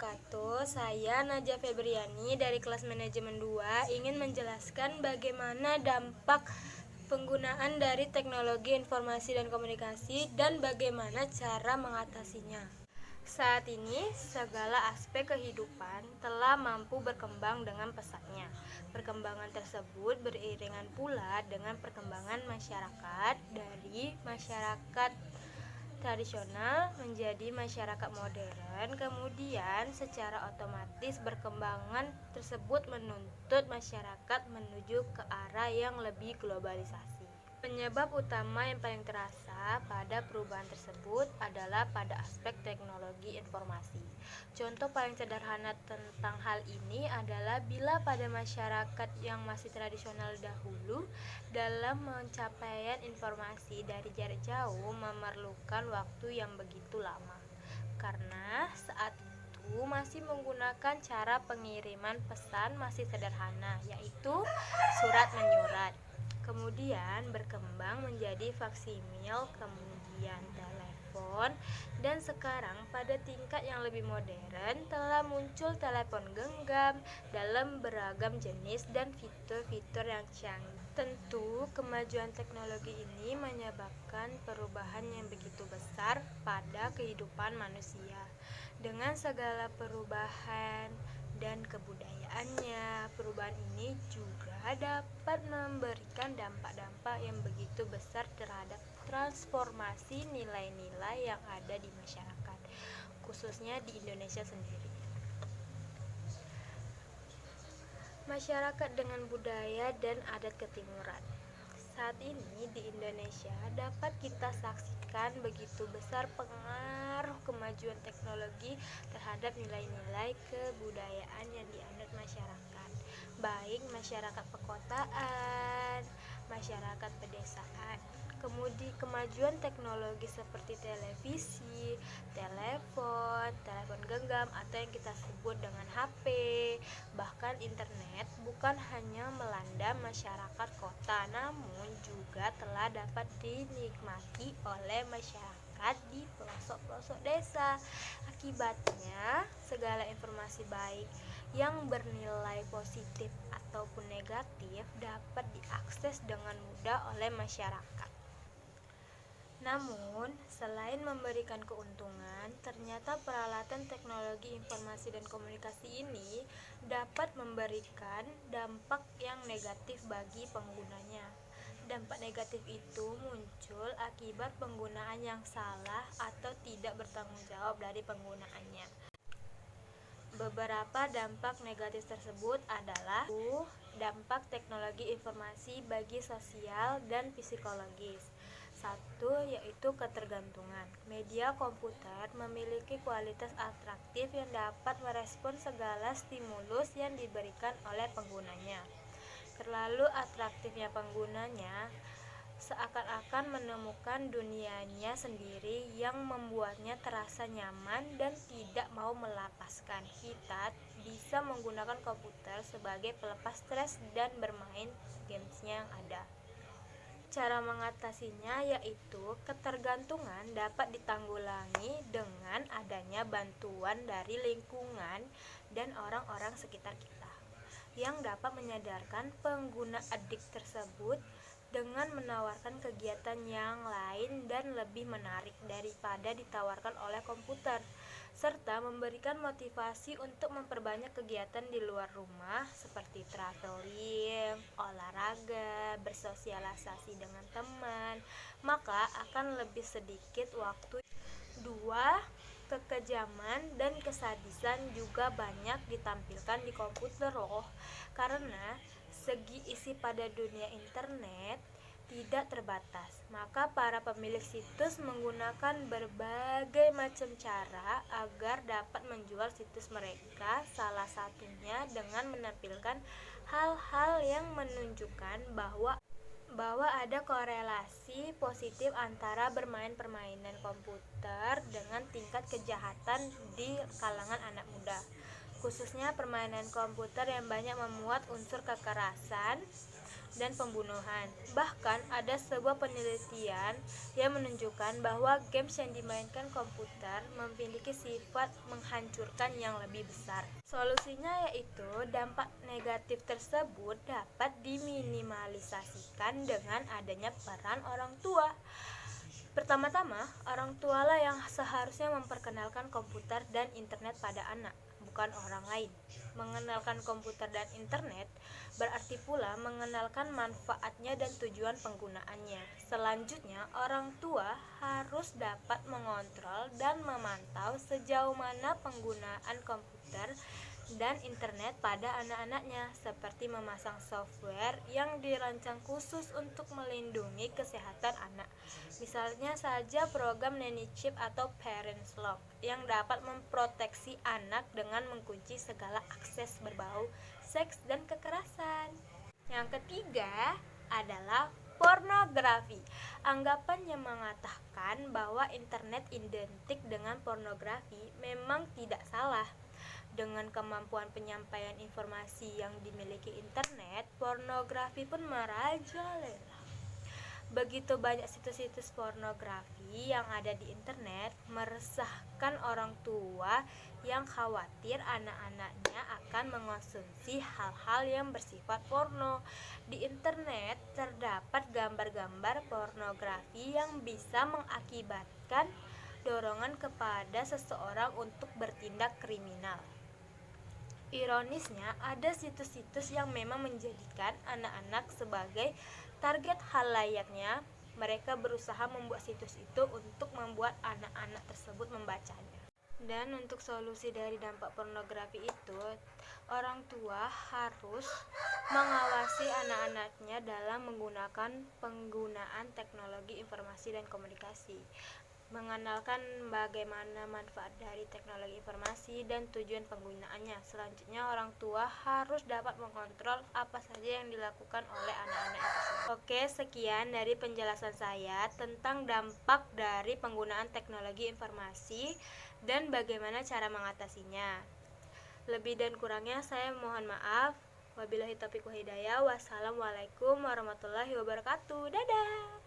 wabarakatuh. Saya Najah Febriani dari kelas manajemen 2 ingin menjelaskan bagaimana dampak penggunaan dari teknologi informasi dan komunikasi dan bagaimana cara mengatasinya. Saat ini, segala aspek kehidupan telah mampu berkembang dengan pesatnya. Perkembangan tersebut beriringan pula dengan perkembangan masyarakat dari masyarakat tradisional menjadi masyarakat modern. Kemudian secara otomatis perkembangan tersebut menuntut masyarakat menuju ke arah yang lebih globalisasi. Penyebab utama yang paling terasa pada perubahan tersebut adalah pada aspek teknologi informasi. Contoh paling sederhana tentang hal ini adalah bila pada masyarakat yang masih tradisional dahulu, dalam pencapaian informasi dari jarak jauh memerlukan waktu yang begitu lama. Karena saat itu masih menggunakan cara pengiriman pesan masih sederhana, yaitu surat menyurat. Kemudian berkembang menjadi faksimil, kemudian telepon, dan sekarang pada tingkat yang lebih modern telah muncul telepon genggam dalam beragam jenis dan fitur-fitur yang canggih. Tentu kemajuan teknologi ini menyebabkan perubahan yang begitu besar pada kehidupan manusia. Dengan segala perubahan dan kebudayaannya, perubahan ini juga dapat memberikan dampak-dampak yang begitu besar terhadap transformasi nilai-nilai yang ada di masyarakat, khususnya di Indonesia sendiri. Masyarakat dengan budaya dan adat ketimuran. Saat ini di Indonesia dapat kita saksikan begitu besar pengaruh kemajuan teknologi terhadap nilai-nilai kebudayaan yang dianut masyarakat, baik masyarakat perkotaan, masyarakat pedesaan. Kemudian kemajuan teknologi seperti televisi, telepon genggam atau yang kita sebut dengan HP, bahkan internet bukan hanya melanda masyarakat kota, namun juga telah dapat dinikmati oleh masyarakat di pelosok-pelosok desa. Akibatnya, segala informasi baik yang bernilai positif ataupun negatif dapat diakses dengan mudah oleh masyarakat. Namun, selain memberikan keuntungan, ternyata peralatan teknologi informasi dan komunikasi ini dapat memberikan dampak yang negatif bagi penggunanya. Dampak negatif itu muncul akibat penggunaan yang salah atau tidak bertanggung jawab dari penggunaannya. Beberapa dampak negatif tersebut adalah dampak teknologi informasi bagi sosial dan psikologis. Satu, yaitu ketergantungan. Media komputer memiliki kualitas atraktif yang dapat merespon segala stimulus yang diberikan oleh penggunanya. Terlalu atraktifnya penggunanya seakan-akan menemukan dunianya sendiri yang membuatnya terasa nyaman dan tidak mau melepaskan. Kita bisa menggunakan komputer sebagai pelepas stres dan bermain gamesnya yang ada. Cara mengatasinya yaitu ketergantungan dapat ditanggulangi dengan adanya bantuan dari lingkungan dan orang-orang sekitar kita yang dapat menyadarkan pengguna adik tersebut dengan menawarkan kegiatan yang lain dan lebih menarik daripada ditawarkan oleh komputer, serta memberikan motivasi untuk memperbanyak kegiatan di luar rumah seperti traveling, olahraga, bersosialisasi dengan teman, maka akan lebih sedikit waktu. 2. Kekejaman dan kesadisan juga banyak ditampilkan di komputer loh, karena segi isi pada dunia internet tidak terbatas, maka para pemilik situs menggunakan berbagai macam cara agar dapat menjual situs mereka, salah satunya dengan menampilkan hal-hal yang menunjukkan bahwa ada korelasi positif antara bermain permainan komputer dengan tingkat kejahatan di kalangan anak muda, khususnya permainan komputer yang banyak memuat unsur kekerasan, dan pembunuhan. Bahkan ada sebuah penelitian yang menunjukkan bahwa games yang dimainkan komputer memiliki sifat menghancurkan yang lebih besar. Solusinya yaitu dampak negatif tersebut dapat diminimalisasikan dengan adanya peran orang tua. Pertama-tama, orang tualah yang seharusnya memperkenalkan komputer dan internet pada anak, bukan orang lain. Mengenalkan komputer dan internet berarti pula mengenalkan manfaatnya dan tujuan penggunaannya. Selanjutnya, orang tua harus dapat mengontrol dan memantau sejauh mana penggunaan komputer dan internet pada anak-anaknya, seperti memasang software yang dirancang khusus untuk melindungi kesehatan anak. Misalnya saja program Nanny Chip atau Parents Lock yang dapat memproteksi anak dengan mengunci segala akses berbau seks dan kekerasan. Yang ketiga adalah pornografi. Anggapan yang mengatakan bahwa internet identik dengan pornografi memang tidak salah. Dengan kemampuan penyampaian informasi yang dimiliki internet, pornografi pun merajalela. Begitu banyak situs-situs pornografi yang ada di internet, meresahkan orang tua yang khawatir anak-anaknya akan mengonsumsi hal-hal yang bersifat porno. Di internet terdapat gambar-gambar pornografi yang bisa mengakibatkan dorongan kepada seseorang untuk bertindak kriminal. Ironisnya, ada situs-situs yang memang menjadikan anak-anak sebagai target halayaknya. Mereka berusaha membuat situs itu untuk membuat anak-anak tersebut membacanya. Dan untuk solusi dari dampak pornografi itu, orang tua harus mengawasi anak-anaknya dalam menggunakan penggunaan teknologi informasi dan komunikasi, mengenalkan bagaimana manfaat dari teknologi informasi dan tujuan penggunaannya. Selanjutnya, orang tua harus dapat mengontrol apa saja yang dilakukan oleh anak-anak tersebut. Oke, sekian dari penjelasan saya tentang dampak dari penggunaan teknologi informasi dan bagaimana cara mengatasinya. Lebih dan kurangnya saya mohon maaf. Wabillahi taufiq wal hidayah. Wassalamualaikum warahmatullahi wabarakatuh. Dadah.